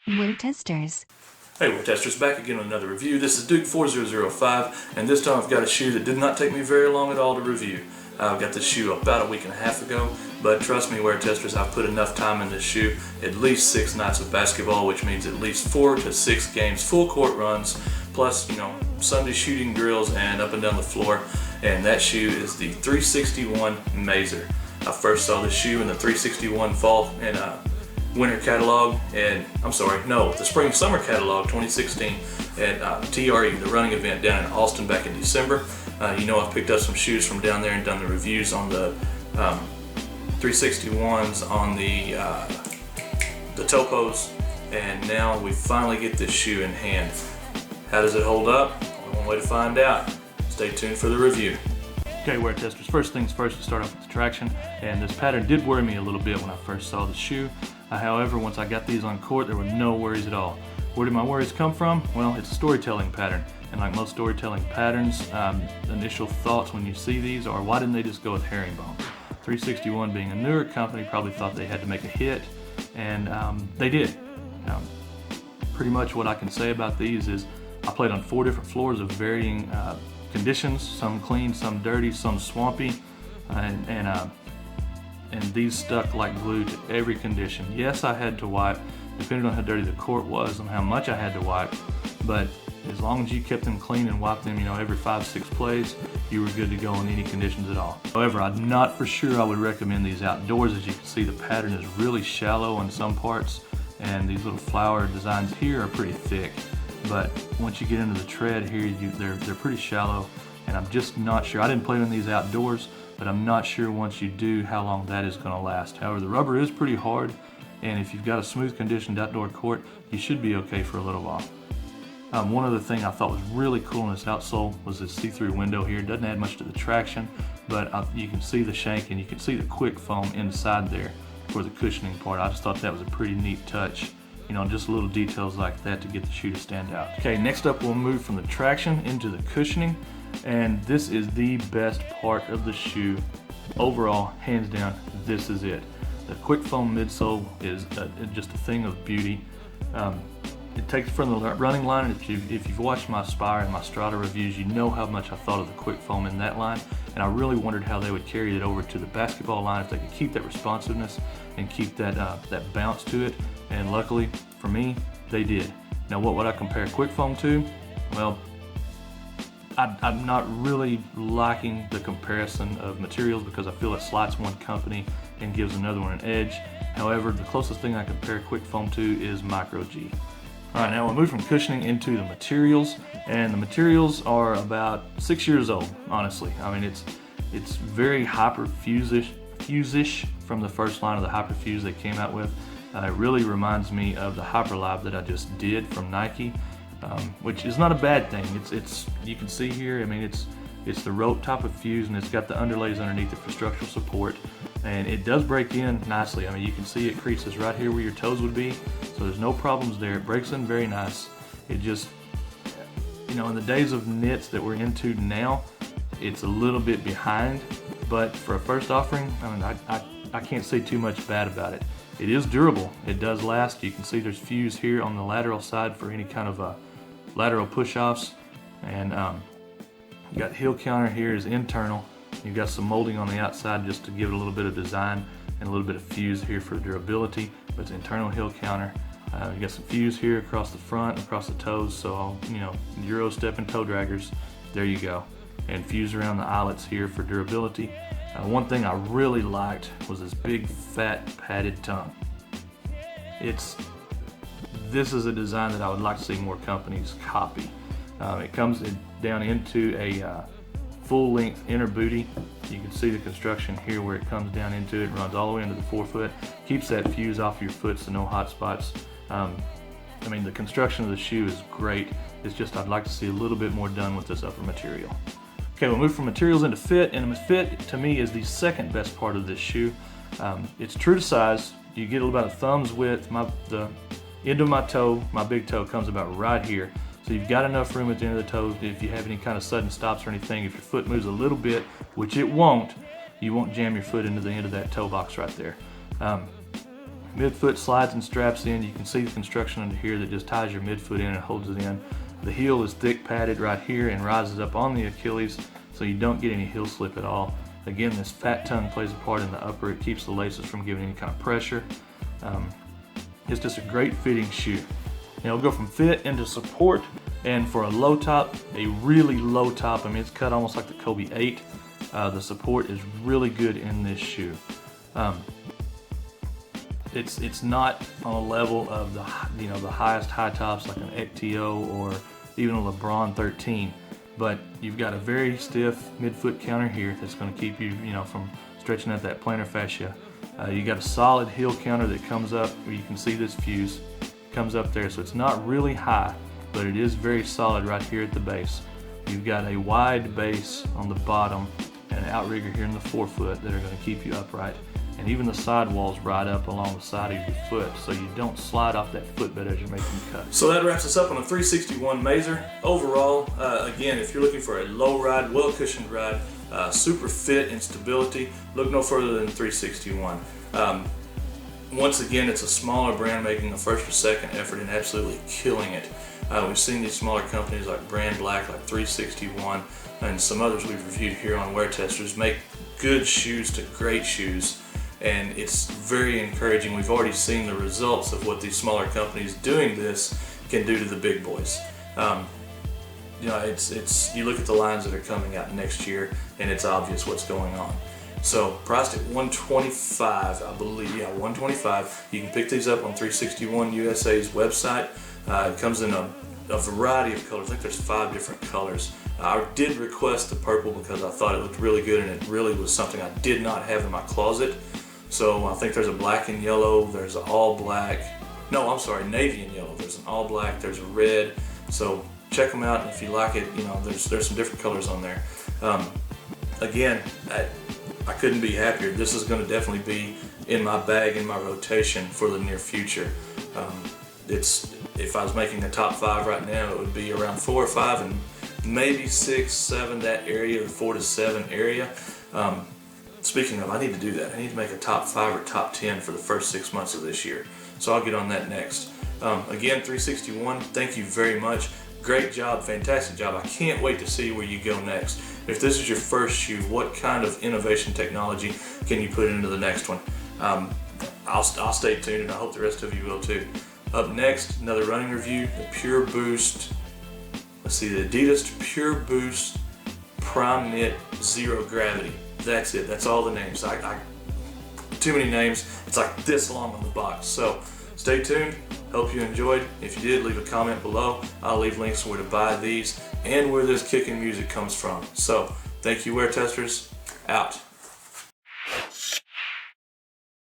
We're testers. Hey, we're testers, back again with another review. This is Duke 4005, and this time I've got a shoe that did not take me very long at all to review. I got this shoe about a week and a half ago, but trust me, wear testers, I've put enough time in this shoe. At least 6 nights of basketball, which means at least 4 to 6 games, full court runs, plus, Sunday shooting drills and up and down the floor. And that shoe is the 361 Mazer. I first saw this shoe in the 361 fall and winter catalog, and the spring summer catalog 2016 at TRE, the running event down in Austin back in December. I've picked up some shoes from down there and done the reviews on the 361s, on the Topos, and now we finally get this shoe in hand. How does it hold up? Only one way to find out. Stay tuned for the review. Okay, wear testers, first things first, to start off with the traction, and this pattern did worry me a little bit when I first saw the shoe. However, once I got these on court, there were no worries at all. Where did my worries come from? Well, it's a storytelling pattern, and like most storytelling patterns, initial thoughts when you see these are, why didn't they just go with herringbone? 361 being a newer company probably thought they had to make a hit, and they did. Pretty much what I can say about these is I played on 4 different floors of varying conditions, some clean, some dirty, some swampy, and these stuck like glue to every condition. Yes, I had to wipe, depending on how dirty the court was and how much I had to wipe, but as long as you kept them clean and wiped them, every 5-6 plays, you were good to go in any conditions at all. However, I'm not for sure I would recommend these outdoors. As you can see, the pattern is really shallow in some parts, and these little flower designs here are pretty thick. But once you get into the tread here, they're pretty shallow, and I'm just not sure. I didn't play in these outdoors, but I'm not sure once you do how long that is going to last. However, the rubber is pretty hard, and if you've got a smooth conditioned outdoor court, you should be okay for a little while. One other thing I thought was really cool in this outsole was this see-through window here. It doesn't add much to the traction, but you can see the shank and you can see the quick foam inside there for the cushioning part. I just thought that was a pretty neat touch. Just little details like that to get the shoe to stand out. Okay, next up we'll move from the traction into the cushioning, and this is the best part of the shoe. Overall, hands down, this is it. The quick foam midsole is just a thing of beauty. It takes it from the running line, and if you've watched my Spire and my Strata reviews, you know how much I thought of the quick foam in that line, and I really wondered how they would carry it over to the basketball line, if they could keep that responsiveness and keep that bounce to it, and luckily for me, they did. Now, what would I compare quick foam to? Well, I'm not really liking the comparison of materials because I feel it slights one company and gives another one an edge. However, the closest thing I compare quick foam to is Micro G. Alright, now we'll move from cushioning into the materials, and the materials are about 6 years old, honestly. It's very Hyperfuse-ish from the first line of the Hyperfuse they came out with. It really reminds me of the Hyperlive that I just did from Nike, which is not a bad thing. It's you can see here, it's the rope type of fuse, and it's got the underlays underneath it for structural support, and it does break in nicely. You can see it creases right here where your toes would be, so there's no problems there. It breaks in very nice. It just, in the days of knits that we're into now, it's a little bit behind, but for a first offering, I can't say too much bad about it. It is durable. It does last. You can see there's fuse here on the lateral side for any kind of lateral push-offs, and you got heel counter here is internal. You've got some molding on the outside just to give it a little bit of design, and a little bit of fuse here for durability, but it's internal heel counter. You got some fuse here across the front, across the toes, so Euro step and toe draggers, there you go. And fuse around the eyelets here for durability. One thing I really liked was this big fat padded tongue. This is a design that I would like to see more companies copy. It comes down into a full length inner booty. You can see the construction here where it comes down into it, runs all the way into the forefoot, keeps that fuse off your foot so no hot spots. The construction of the shoe is great. It's just I'd like to see a little bit more done with this upper material. Okay, we'll move from materials into fit, and fit to me is the second best part of this shoe. It's true to size. You get about a thumb's width. The end of my toe, my big toe, comes about right here. So you've got enough room at the end of the toe if you have any kind of sudden stops or anything. If your foot moves a little bit, which it won't, you won't jam your foot into the end of that toe box right there. Midfoot slides and straps in. You can see the construction under here that just ties your midfoot in and holds it in. The heel is thick padded right here and rises up on the Achilles, so you don't get any heel slip at all. Again, this fat tongue plays a part in the upper. It keeps the laces from giving any kind of pressure. It's just a great fitting shoe. It'll go from fit into support, and for a low top, a really low top, I mean it's cut almost like the Kobe 8. The support is really good in this shoe. It's not on a level of the the highest high tops like an XTO or even a LeBron 13, but you've got a very stiff midfoot counter here that's going to keep you from stretching out that plantar fascia. You got a solid heel counter that comes up where you can see this fuse comes up there, so it's not really high, but it is very solid right here at the base. You've got a wide base on the bottom and an outrigger here in the forefoot that are going to keep you upright. And even the sidewalls ride up along the side of your foot so you don't slide off that footbed as you're making the cut. So that wraps us up on a 361 Mazer. Overall, again, if you're looking for a low ride, well cushioned ride, super fit and stability, look no further than 361. Once again, it's a smaller brand making a first or second effort and absolutely killing it. We've seen these smaller companies like Brand Black, like 361, and some others we've reviewed here on Wear Testers make good shoes to great shoes. And it's very encouraging. We've already seen the results of what these smaller companies doing this can do to the big boys. You look at the lines that are coming out next year, and it's obvious what's going on. So priced at $125, I believe, yeah, $125. You can pick these up on 361 USA's website. It comes in a variety of colors. I think there's 5 different colors. I did request the purple because I thought it looked really good, and it really was something I did not have in my closet. So I think there's a black and yellow, there's an all black, no, I'm sorry, navy and yellow. There's an all black, there's a red. So check them out, and if you like it, there's some different colors on there. Again, I couldn't be happier. This is going to definitely be in my bag, in my rotation for the near future. If I was making a top 5 right now, it would be around 4 or 5 and maybe 6, 7, that area, the 4 to 7 area. Speaking of, I need to do that. I need to make a top 5 or top 10 for the first 6 months of this year. So I'll get on that next. Again, 361, thank you very much. Great job, fantastic job. I can't wait to see where you go next. If this is your first shoe, what kind of innovation technology can you put into the next one? I'll stay tuned, and I hope the rest of you will too. Up next, another running review, the Pure Boost. Let's see, the Adidas Pure Boost Prime Knit Zero Gravity. That's it. That's all the names. Too many names. It's like this long on the box. So stay tuned. Hope you enjoyed. If you did, leave a comment below. I'll leave links where to buy these and where this kicking music comes from. So thank you, Wear Testers. Out.